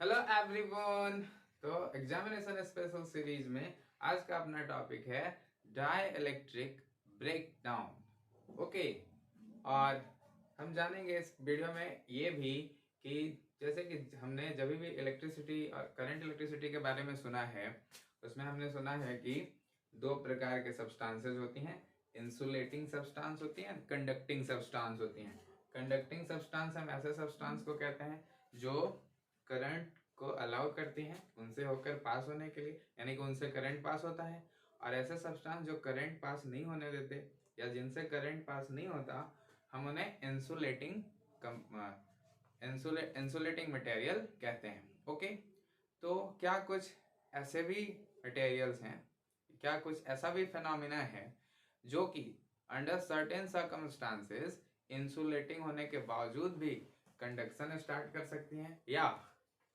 Hello everyone. तो examination special series में आज का अपना टॉपिक है डाई इलेक्ट्रिक ब्रेकडाउन। ओके। और हम जानेंगे इस वीडियो में ये भी कि जैसे कि हमने जब भी इलेक्ट्रिसिटी और करंट इलेक्ट्रिसिटी के बारे में सुना है, उसमें हमने सुना है कि दो प्रकार के सब्सटेंसेस होती हैं। इंसुलेटिंग सब्सटेंस होती हैं, कंडक्टिंग सब्सटेंस होती हैं। कंडक्टिंग सब्सटेंस हम ऐसे सब्सटेंस को कहते हैं जो करंट को अलाउ करती हैं उनसे होकर पास होने के लिए, यानी कि उनसे करंट पास होता है। और ऐसे सब्सटेंस जो करंट पास नहीं होने देते या जिनसे करंट पास नहीं होता, हम उन्हें इंसुलेटिंग मटेरियल कहते हैं। ओके। तो क्या कुछ ऐसे भी मटेरियल्स हैं, क्या कुछ ऐसा भी फिनोमिना है जो कि अंडर सर्टेन सर्कमस्टांसेस इंसुलेटिंग होने के बावजूद भी कंडक्शन स्टार्ट कर सकती हैं, या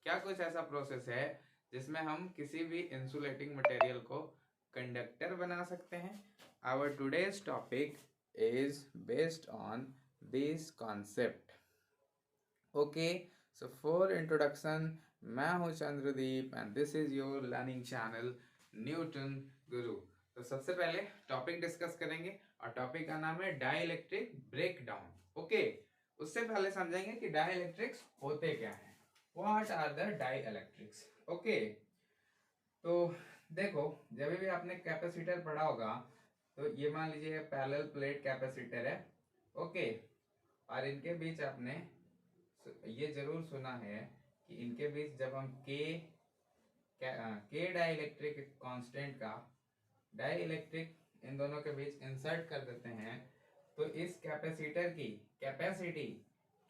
क्या कुछ ऐसा प्रोसेस है जिसमें हम किसी भी इंसुलेटिंग मटेरियल को कंडक्टर बना सकते हैं। Our today's topic is based on this concept. Okay. So for introduction, मैं हूं Chandradeep and this is your learning channel Newton Guru. तो सबसे पहले टॉपिक डिस्कस करेंगे और टॉपिक का नाम है डाई इलेक्ट्रिक ब्रेकडाउन। ओके। उससे पहले समझेंगे कि डाई इलेक्ट्रिक्स होते क्या हैं। What are the dielectrics. Okay. तो देखो, जब भी आपने कैपेसिटर पढ़ा होगा तो ये मान लीजिए पैरेलल प्लेट कैपेसिटर है। ओके। और इनके बीच आपने ये जरूर सुना है कि इनके बीच जब हम के डाई इलेक्ट्रिक कांस्टेंट का डाई इलेक्ट्रिक इन दोनों के बीच इंसर्ट कर देते हैं तो इस कैपेसिटर की कैपेसिटी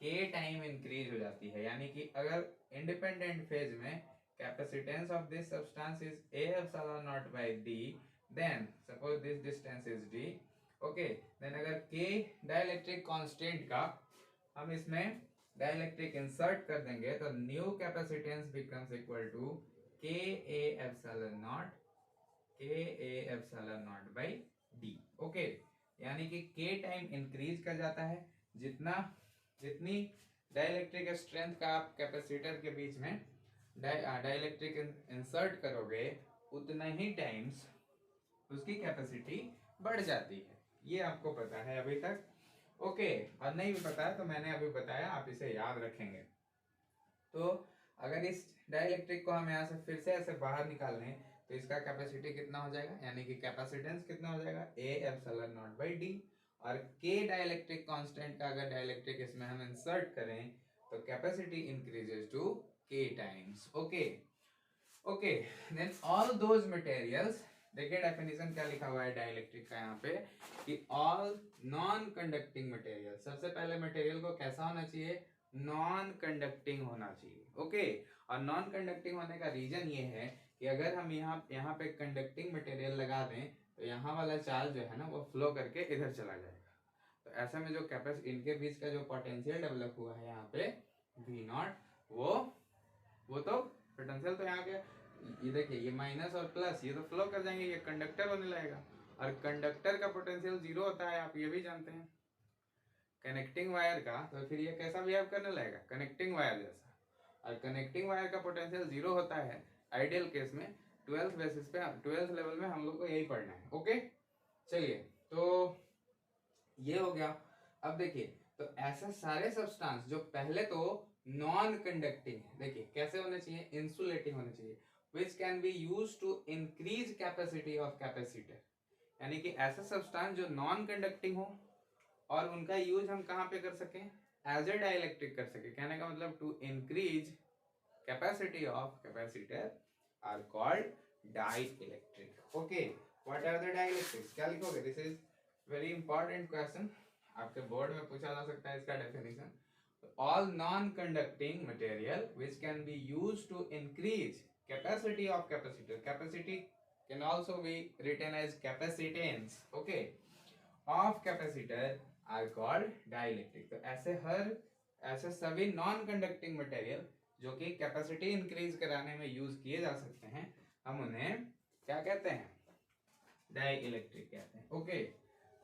के टाइम इंक्रीज हो जाती है। यानी कि अगर इंडिपेंडेंट फेज में capacitance of this substance is A epsilon naught by D, then suppose this distance is D. Okay. Then अगर के डाइलेक्ट्रिक कांस्टेंट का हम इसमें डाइलेक्ट्रिक इंसर्ट कर देंगे तो new capacitance becomes equal to K A epsilon naught by D. Okay. यानी कि के टाइम इंक्रीज कर जाता है, जितनी डाइलेक्ट्रिक स्ट्रेंथ का आप कैपेसिटर के बीच में डाइलेक्ट्रिक इंसर्ट करोगे उतना ही टाइम्स उसकी कैपेसिटी बढ़ जाती है। ये आपको पता है अभी तक। ओके। और नहीं भी पता है तो मैंने अभी बताया, आप इसे याद रखेंगे। तो अगर इस डाइलेक्ट्रिक को हम यहाँ से फिर से ऐसे बाहर निकाल लें तो इसका कैपेसिटी कितना हो जाएगा, यानी कि कैपेसिटेंस कितना हो जाएगा, ए एप्सिलॉन नॉट बाई डी। और के डाइलेक्ट्रिक कांस्टेंट का अगर डाइलेक्ट्रिक इसमें हम इंसर्ट करें तो capacity increases to K times. Okay. Okay. Then all those materials, देखिए डेफिनेशन क्या लिखा हुआ है डाइलेक्ट्रिक का यहाँ पे कि ऑल नॉन कंडक्टिंग मटेरियल। सबसे पहले मटेरियल को कैसा होना चाहिए, नॉन कंडक्टिंग होना चाहिए। ओके। और नॉन कंडक्टिंग होने का रीजन ये है कि अगर हम यहाँ पे कंडक्टिंग मटेरियल लगा दें तो यहाँ वाला चार्ज जो है ना वो फ्लो करके इधर चला जाएगा। तो ऐसे में जो इनके बीच का जो पोटेंशियल डेवलप हुआ है यहाँ पे V नॉट, वो तो पोटेंशियल तो यहाँ के ये देखिए, ये माइनस और प्लस ये तो फ्लो कर जाएंगे, ये कंडक्टर होने लगेगा। और कंडक्टर का पोटेंशियल जीरो होता है, आप ये भी जानते हैं। कनेक्टिंग वायर का तो फिर ये कैसा बिहेव करने लगेगा, कनेक्टिंग वायर जैसा। और कनेक्टिंग वायर का पोटेंशियल जीरो होता है आइडियल केस में। 12th बेसिस पे 12th लेवल में हम लोग को यही पढ़ना है। ओके। चलिए, तो ये हो गया। अब देखिए, तो ऐसे सारे सब्सटेंस जो पहले तो नॉन कंडक्टिंग है, देखिए कैसे होने चाहिए, इंसुलेटिंग होने चाहिए, which can be use to increase capacity of capacitor. यानी कि ऐसा सब्सटेंस जो नॉन कंडक्टिंग हो और उनका यूज हम कहां पे कर सकें, एज ए डाइलेक्ट्रिक कर सके। कहने का मतलब to increase capacity of capacitor are called dielectric. Okay. What are the dielectrics, क्या लिखोगे, this is very important question, आपके बोर्ड में पूछा जा सकता है इसका definition. All non conducting material which can be use to increase capacity of capacitor, capacity can also be written as capacitance, okay, of capacitor are called dielectric. तो ऐसे सभी नॉन कंडक्टिंग मटेरियल जो कि कैपेसिटी इंक्रीज कराने में use किए जा सकते हैं, हम उन्हें क्या कहते हैं, डाई इलेक्ट्रिक कहते हैं। ओके।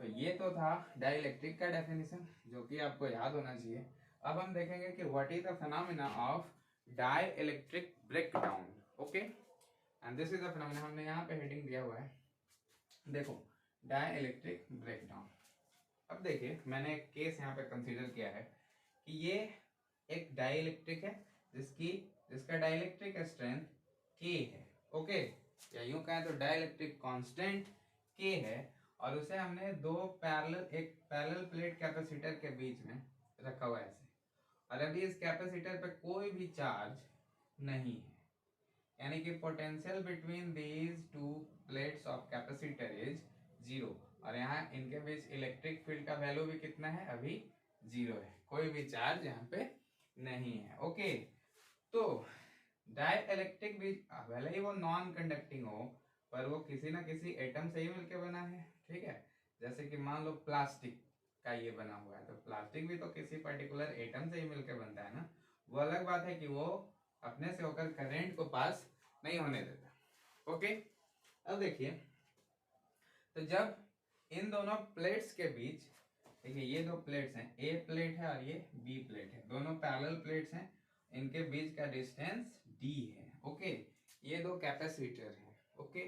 तो ये तो था डाई इलेक्ट्रिक का डेफिनेशन जो कि आपको याद होना चाहिए। अब हम देखेंगे कि what is the phenomena of dielectric breakdown. Okay, and this is the phenomena, हमने यहाँ पे हेडिंग दिया हुआ है, देखो डाइलेक्ट्रिक ब्रेकडाउन। अब देखिए मैंने एक केस यहाँ पे कंसीडर किया है कि ये एक डाइलेक्ट्रिक है जिसका डाइलेक्ट्रिक स्ट्रेंथ K है। ओके, या यूं कहें तो डाइलेक्ट्रिक कांस्टेंट K है, और उसे हमने एक पैरेलल प्लेट कैपेसिटर के बीच में रखा हुआ है ऐसे, और अभी इस कैपेसिटर पे कोई भी चार्ज नहीं है, यानी कि potential between these two plates of capacitor is 0, और यहाँ इनके बीच इलेक्ट्रिक फील्ड का वैल्यू भी कितना है, अभी 0 है, कोई भी चार्ज यहाँ पे नहीं है। ओके, तो डाइलेक्ट्रिक भी भले ही वो नॉन कंडक्टिंग हो, पर वो किसी ना किसी एटम से ही मिलके बना है। ठीक है, जैसे कि मान लो प्लास्टिक का ये बना हुआ है, तो प्लास्टिक भी तो किसी पर्टिकुलर एटम से ही मिलके बनता है ना। वो अलग बात है कि वो अपने से होकर करंट को पास नहीं होने देता। ओके, अब देखिए, तो जब इन दोनों प्लेट्स के बीच, देखिए ये दो प्लेट्स हैं, ए प्लेट है और ये बी प्लेट है, दोनों पैरेलल प्लेट्स हैं, इनके बीच का डिस्टेंस d है। ओके, ये दो कैपेसिटर हैं। ओके,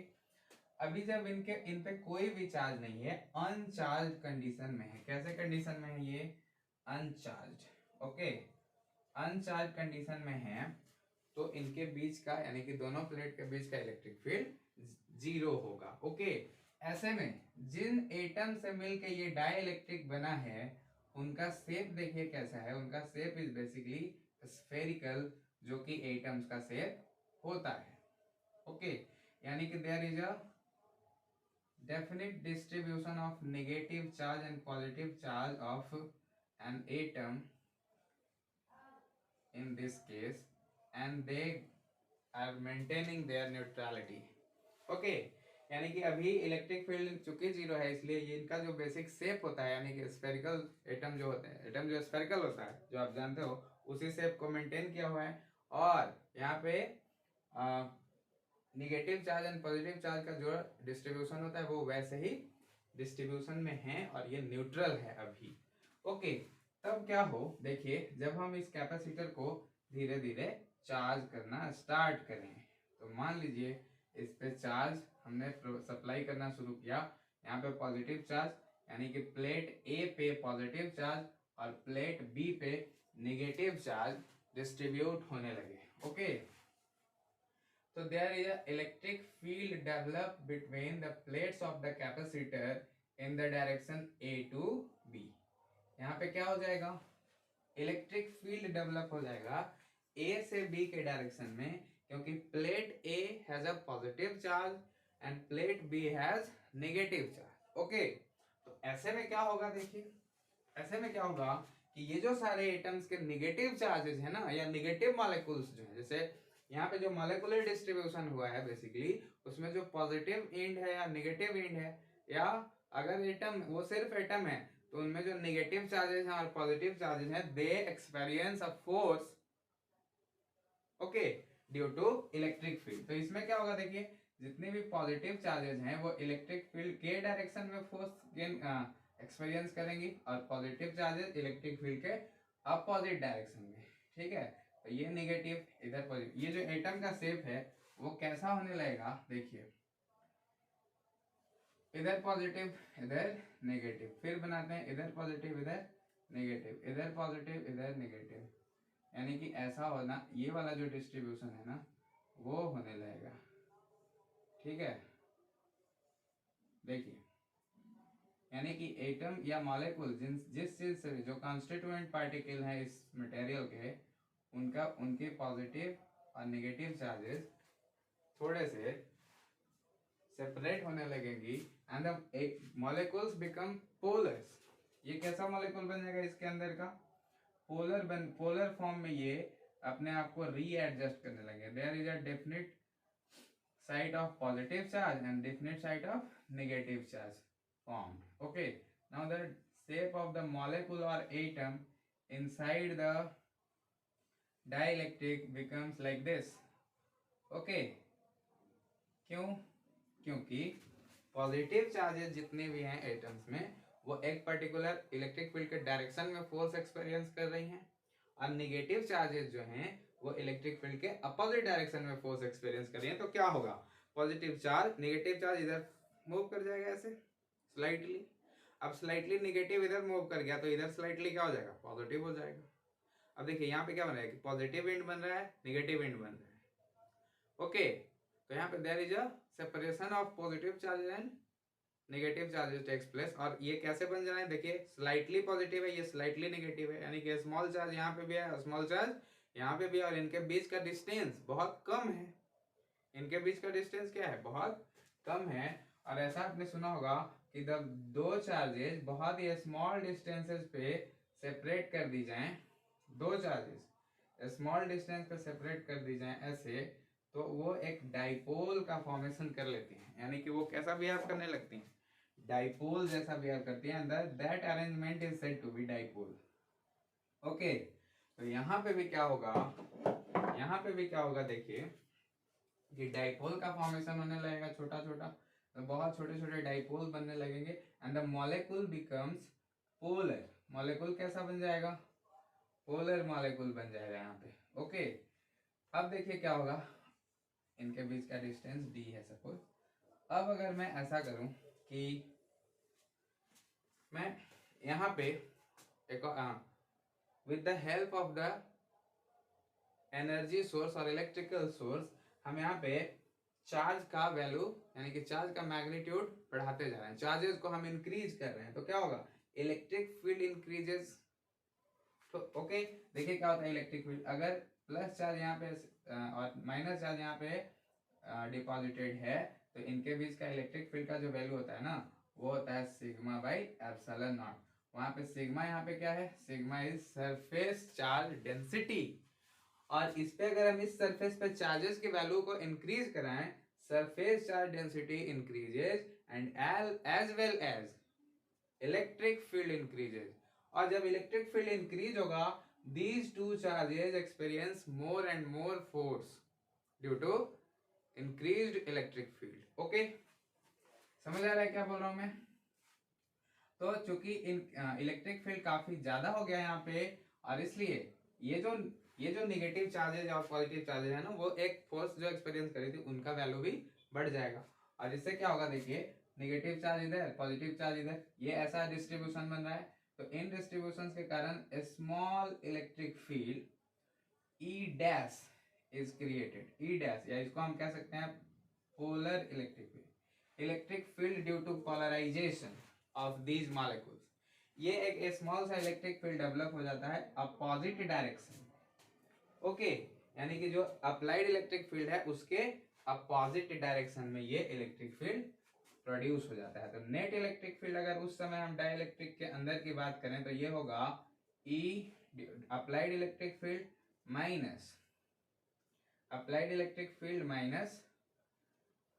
अभी जब इन पे कोई भी चार्ज नहीं है, अनचार्ज कंडीशन में है। कैसे कंडीशन में है ये, अनचार्ज। ओके, अनचार्ज कंडीशन में है, तो इनके बीच का, यानी कि दोनों प्लेट के बीच का इलेक्ट्रिक फील्ड 0 होगा। ओके, ऐसे में जिन एटम से मिलके ये डाइलेक्ट्रिक बना है, उनका शेप देखिए कैसा है, उनका शेप इज बेसिकली स्फेरिकल, जो कि एटम्स का शेप होता है। ओके, यानी कि there is a definite distribution of negative charge and positive charge of an atom in this case, and they are maintaining their neutrality. Okay, यानी कि अभी इलेक्ट्रिक फील्ड चूंकि 0 है, इसलिए ये इनका जो बेसिक शेप होता है, यानी कि स्फेरिकल एटम जो होते हैं, एटम जो स्फेरिकल होता है, जो आप जानते हो, उसी शेप को मेंटेन किया हुआ है, और यहाँ पे negative charge and positive charge का जो डिस्ट्रीब्यूशन होता है वो वैसे ही डिस्ट्रीब्यूशन में है, और ये न्यूट्रल है अभी। ओके, तब क्या हो, देखिए जब हम इस कैपेसिटर को धीरे धीरे चार्ज करना स्टार्ट करें, तो मान लीजिए इस पे चार्ज हमने सप्लाई करना शुरू किया, यहाँ पे पॉजिटिव चार्ज, यानी कि प्लेट ए पे पॉजिटिव चार्ज और प्लेट बी पे नेगेटिव चार्ज डिस्ट्रीब्यूट होने लगे। Okay, so there is an electric field developed between the plates of the capacitor in the direction A to B। यहाँ पे क्या हो जाएगा, इलेक्ट्रिक फील्ड डेवलप हो जाएगा A से B के डायरेक्शन में, क्योंकि plate A has a positive charge end plate B has negative charge. Okay, तो ऐसे में क्या होगा, देखिए ऐसे में क्या होगा कि ये जो सारे एटम्स के नेगेटिव चार्जेस है ना, या नेगेटिव मॉलिक्यूल्स जो है, जैसे यहाँ पे जो मॉलिक्यूलर डिस्ट्रीब्यूशन हुआ है बेसिकली, उसमें जो पॉजिटिव एंड है या नेगेटिव एंड है, या अगर एटम वो सिर्फ एटम है, तो उनमें जो नेगेटिव चार्जेस हैं और पॉजिटिव चार्जेस हैं, they experience a force, okay, due to electric field. तो इसमें क्या होगा, देखिए जितने भी पॉजिटिव चार्जेस हैं वो इलेक्ट्रिक फील्ड के डायरेक्शन में फोर्स गेन एक्सपीरियंस करेंगे, और पॉजिटिव चार्जेस इलेक्ट्रिक फील्ड के अपोजिट डायरेक्शन में। ठीक है, तो ये नेगेटिव इधर पॉजिटिव, ये जो एटम का शेप है वो कैसा होने लगेगा, देखिए इधर पॉजिटिव इधर नेगेटिव, फिर बनाते हैं इधर पॉजिटिव इधर नेगेटिव, इधर पॉजिटिव इधर नेगेटिव, यानी कि ऐसा होना, ये वाला जो डिस्ट्रीब्यूशन है ना वो होने लगेगा। ठीक है, देखिए यानी कि एटम या मॉलिक्यूल जिस चीज से जो कॉन्स्टिट्यूएंट पार्टिकल है इस मटेरियल के, उनके पॉजिटिव और नेगेटिव चार्जेस थोड़े से सेपरेट होने लगेंगी, एंड द मॉलिक्यूल्स बिकम पोलर्स। ये कैसा मॉलिक्यूल बन जाएगा, इसके अंदर का पोलर फॉर्म में ये अपने आप को रीएडजस्ट करने लगे। There is a definite side of positive charge and definite side of negative charge formed. Okay, now the shape of the molecule or atom inside the dielectric becomes like this. Okay, क्यों, क्योंकि positive charges जितने भी हैं atoms में, वो एक particular electric field के direction में फोर्स एक्सपीरियंस कर रही हैं, और नेगेटिव चार्जेस जो हैं वो इलेक्ट्रिक फील्ड के अपोजिट डायरेक्शन में फोर्स एक्सपीरियंस कर रही है, तो क्या होगा, पॉजिटिव चार्ज नेगेटिव चार्ज इधर मूव कर जाएगा ऐसे स्लाइटली। अब स्लाइटली नेगेटिव इधर मूव कर गया तो इधर स्लाइटली क्या हो जाएगा, पॉजिटिव हो जाएगा। अब देखिए यहाँ पे क्या बन रहा है कि पॉजिटिव एंड बन रहा है, नेगेटिव एंड बन रहा है। ओके, तो यहाँ पे there is a separation of positive charges and negative charges takes place. और ये कैसे बन जा रहा है, देखिए स्लाइटली पॉजिटिव है, ये स्लाइटली नेगेटिव है, यानी कि स्मॉल चार्ज यहाँ पे भी है, स्मॉल चार्ज यहाँ पे भी, और इनके बीच का डिस्टेंस बहुत कम है। इनके बीच का डिस्टेंस क्या है, बहुत कम है। और ऐसा आपने सुना होगा कि जब दो चार्जेस बहुत ही स्मॉल डिस्टेंसेस पे सेपरेट कर दी जाएं, दो चार्जेस स्मॉल डिस्टेंस पे सेपरेट कर दी जाएं ऐसे, तो वो एक डाइपोल का फॉर्मेशन कर लेती हैं, यानी कि वो कैसा बिहेव करने लगती हैं, डाइपोल जैसा बिहेव करती हैं। That arrangement is said to be dipole. Okay, तो यहाँ पे भी क्या होगा, यहाँ पे भी क्या होगा, देखिए कि डाइपोल का फॉर्मेशन होने लगेगा छोटा छोटा, तो बहुत छोटे छोटे डाइपोल बनने लगेंगे and the molecule becomes polar. Molecule कैसा बन जाएगा, पोलर मॉलिक्यूल बन जाएगा यहाँ पे। ओके, अब देखिए क्या होगा, इनके बीच का डिस्टेंस d है सपोज। अब अगर मैं ऐसा करूं कि मैं यहाँ पे एक with the help of the energy source और इलेक्ट्रिकल सोर्स, हम यहाँ पे चार्ज का वैल्यू यानी कि चार्ज का मैग्नीट्यूड बढ़ाते जा रहे हैं, चार्जेस को हम इंक्रीज कर रहे हैं, तो क्या होगा, इलेक्ट्रिक फील्ड इंक्रीजेस। तो ओके, देखिए क्या होता है इलेक्ट्रिक फील्ड, अगर प्लस चार्ज यहाँ पे और माइनस चार्ज यहाँ पे डिपॉजिटेड है, तो इनके बीच का इलेक्ट्रिक फील्ड का जो वैल्यू होता है ना, वो होता है सिग्मा बाई एप्सिलॉन नॉट। वहां पे सिग्मा यहाँ पे क्या है, sigma is surface charge density. और इस पे अगर हम इस सरफेस पे चार्जेस की वैल्यू को इंक्रीज कराएं, surface charge density increases and as well as electric field increases. और जब इलेक्ट्रिक फील्ड इंक्रीज होगा, these two charges experience more and more force due to increased electric field. Okay, समझ आ रहा है क्या बोल रहा हूं मैं। तो चूंकि इलेक्ट्रिक फील्ड काफी ज्यादा हो गया यहाँ पे, और इसलिए ये जो नेगेटिव चार्जेज और पॉजिटिव चार्जेज है ना, वो एक फोर्स जो एक्सपीरियंस करी थी उनका वैल्यू भी बढ़ जाएगा। और इससे क्या होगा, देखिए नेगेटिव चार्ज इधर, पॉजिटिव चार्ज इधर, ये ऐसा डिस्ट्रीब्यूशन बन रहा है। तो इन डिस्ट्रीब्यूशन के कारण small electric field E dash is created, E dash, या इसको हम कह सकते हैं polar electric field, electric field due to polarization of these molecules. ये एक स्मॉल सा इलेक्ट्रिक फील्ड डेवलप हो जाता है अपोजिट डायरेक्शन। ओके, यानी कि जो अप्लाइड इलेक्ट्रिक फील्ड है उसके अपोजिट डायरेक्शन में ये इलेक्ट्रिक फील्ड प्रोड्यूस हो जाता है। तो नेट इलेक्ट्रिक फील्ड अगर उस समय हम डाइलेक्ट्रिक के अंदर की बात करें तो ये होगा E applied electric field minus applied electric field minus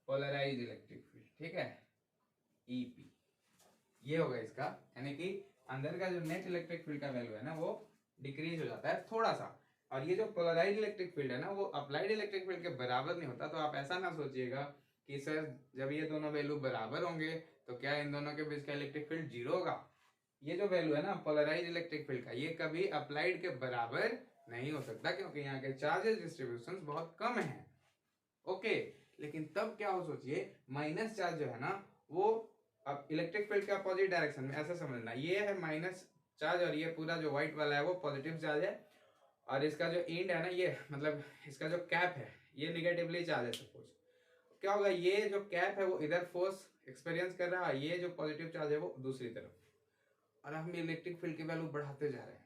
polarize electric field, ठीक है, ईपी, ये होगा इसका। यानी कि अंदर का जो नेट इलेक्ट्रिक फील्ड का वैल्यू है ना, वो डिक्रीज हो जाता है थोड़ा सा। और ये जो पोलराइज इलेक्ट्रिक फील्ड है ना, वो अप्लाइड इलेक्ट्रिक फील्ड के बराबर नहीं होता। तो आप ऐसा ना सोचिएगा कि सर जब ये दोनों वैल्यू बराबर होंगे तो क्या इन दोनों के बीच का इलेक्ट्रिक फील्ड जीरो होगा। ये जो वैल्यू है ना पोलराइज इलेक्ट्रिक फील्ड का, ये कभी अप्लाइड के बराबर नहीं हो सकता, क्योंकि यहाँ के चार्जेस डिस्ट्रीब्यूशन बहुत कम है। ओके, लेकिन तब क्या हो, सोचिए माइनस चार्ज जो है ना, वो अब इलेक्ट्रिक फील्ड के अपोजिट डायरेक्शन में, ऐसा समझना, ये है माइनस चार्ज और ये पूरा जो व्हाइट वाला है वो पॉजिटिव चार्ज है, और इसका जो एंड है ना, ये मतलब इसका जो कैप है ये निगेटिवली चार्ज है सपोज। क्या होगा, ये जो कैप है वो इधर फोर्स एक्सपीरियंस कर रहा है, ये जो पॉजिटिव चार्ज है वो दूसरी तरफ, और हम इलेक्ट्रिक फील्ड की वैल्यू बढ़ाते जा रहे हैं,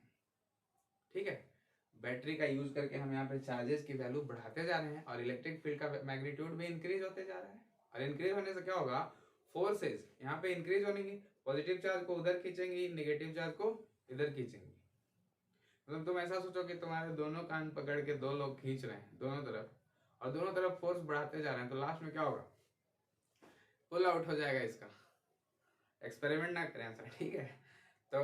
ठीक है। बैटरी का यूज करके हम यहाँ पे चार्जेस की वैल्यू बढ़ाते जा रहे हैं, और इलेक्ट्रिक फील्ड का मैग्नीट्यूड भी इंक्रीज होते जा रहा है। और इंक्रीज होने से क्या होगा, फोर्सेस यहाँ पे इंक्रीज होंगी, पॉजिटिव चार्ज को उधर खींचेंगी, नेगेटिव चार्ज को इधर खींचेंगी। मतलब तुम ऐसा सोचो कि तुम्हारे दोनों कान पकड़ के दो लोग खींच रहे हैं दोनों तरफ, और दोनों तरफ फोर्स बढ़ाते जा रहे हैं, तो लास्ट में क्या होगा, पुल आउट हो जाएगा इसका। एक्सपेरिमेंट ना करें ऐसा, ठीक है। तो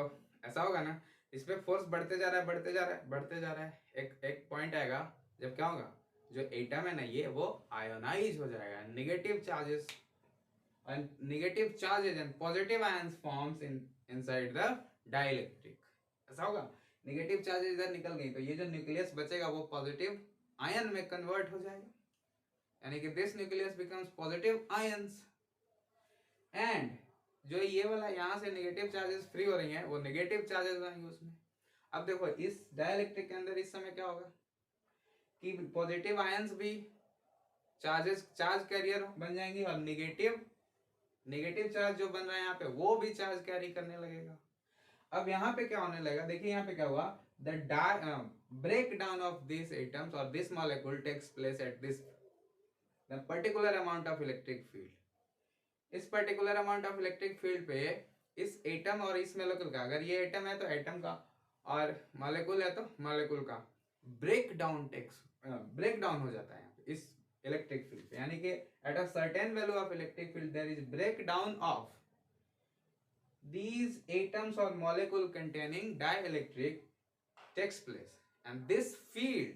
ऐसा होगा ना, इस पे फोर्स बढ़ते जा रहा है, बढ़ते जा रहा है, बढ़ते जा रहा है, एक पॉइंट आएगा जब क्या होगा, जो एटम है ना ये वो आयोनाइज हो जाएगा, negative charges and positive ions forms inside the dielectric. ऐसा होगा, नेगेटिव चार्जेस इधर निकल गई तो ये जो न्यूक्लियस बचेगा वो पॉजिटिव आयन में कन्वर्ट हो जाएगा, यानी कि this nucleus becomes positive ions. And जो ये वाला यहाँ से नेगेटिव चार्जेस फ्री हो रही हैं वो नेगेटिव चार्जेस बनेंगे उसमें। अब देखो इस डाइलेक्ट्रिक के अंदर इस समय क्या होगा कि पॉजिटिव आयंस भी चार्ज कैरियर बन जाएंगी और नेगेटिव चार्ज जो बन रहा है यहाँ पे वो भी चार्ज कैरी करने लगेगा। अब यहाँ पे क्या होने लगेगा, देखिए यहाँ पे क्या हुआ, the break down of this atoms और this molecule takes place at this the particular amount of electric field. इस particular amount of electric field पे इस एटम और इस मॉलिक्यूल का, अगर ये एटम है तो एटम का और मॉलिक्यूल है तो मॉलिक्यूल का ब्रेक डाउन हो जाता है इस इलेक्ट्रिक फील्ड पे, यानी कि at a certain value of electric field there is break down of these atoms or molecule containing dielectric takes place and this field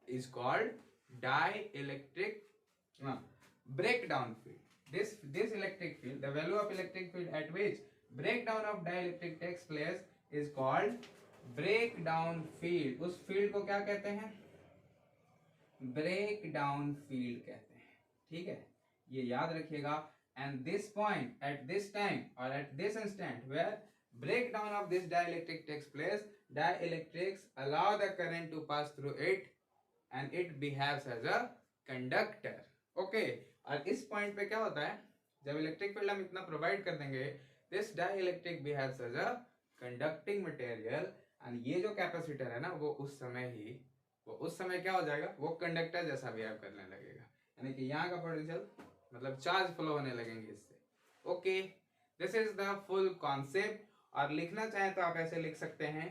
is called dielectric breakdown field. This electric field, the value of electric field at which breakdown of dielectric takes place is called breakdown field. उस field को क्या कहते हैं, breakdown field कहते हैं, ठीक है, ये याद रखिएगा। And this point, at this time or at this instant where breakdown of this dielectric takes place, dielectrics allow the current to pass through it and it behaves as a conductor. Okay, और इस point पे क्या होता है, जब electric field हम इतना provide कर देंगे, this dielectric behaves as a conducting material and ये जो कैपेसिटर है ना वो उस समय क्या हो जाएगा, वो कंडक्टर जैसा बिहेव करने लगेगा, यानी कि यहाँ का पोटेंशियल मतलब चार्ज फ्लो होने लगेंगे इससे। Okay, this is the full concept. और लिखना चाहें तो आप ऐसे लिख सकते हैं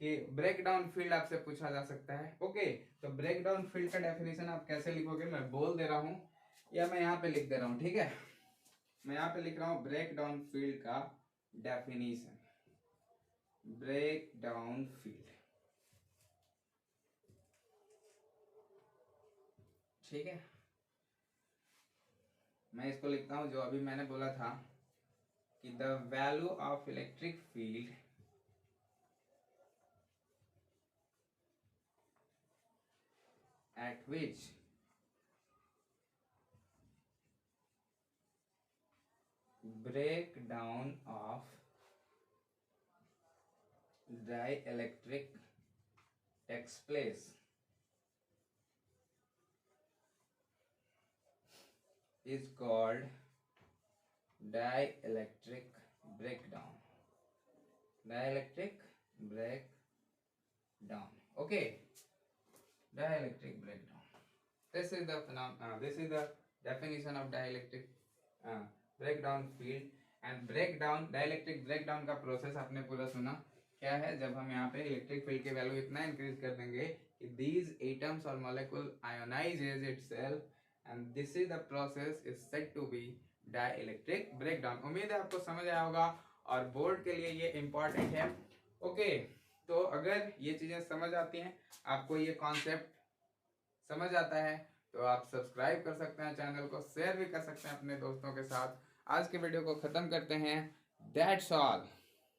कि ब्रेक डाउन फील्ड आपसे पूछा जा सकता है। ओके, तो ब्रेक डाउन फील्ड का डेफिनेशन आप कैसे लिखोगे, मैं बोल दे रहा हूं या मैं यहाँ पे लिख दे रहा हूं, ठीक है। मैं यहाँ पे लिख रहा हूं ब्रेक डाउन फील्ड का डेफिनेशन, ब्रेक डाउन फील्ड, ठीक है। मैं इसको लिखता हूं जो अभी मैंने बोला था कि the value of electric field at which breakdown of dielectric takes place is called dielectric breakdown. Dielectric breakdown. Okay. Dielectric breakdown. This is the definition of dielectric breakdown field and dielectric breakdown का process आपने पूरा सुना। क्या है, जब हम यहाँ पे इलेक्ट्रिक फील्ड की वैल्यू इतना इंक्रीज कर देंगे कि these atoms or molecule ionizes itself and this is the process is said to be dielectric breakdown। उम्मीद है आपको समझ आया होगा और बोर्ड के लिए ये इम्पोर्टेंट है। ओके, तो अगर ये चीज़ें समझ आती हैं, आपको ये कॉन्सेप्ट समझ आता है, तो आप सब्सक्राइब कर सकते हैं, चैनल को शेयर भी कर सकते हैं अपने दोस्तों के साथ। आज के वीडियो को ख़त्म करते हैं। That's all.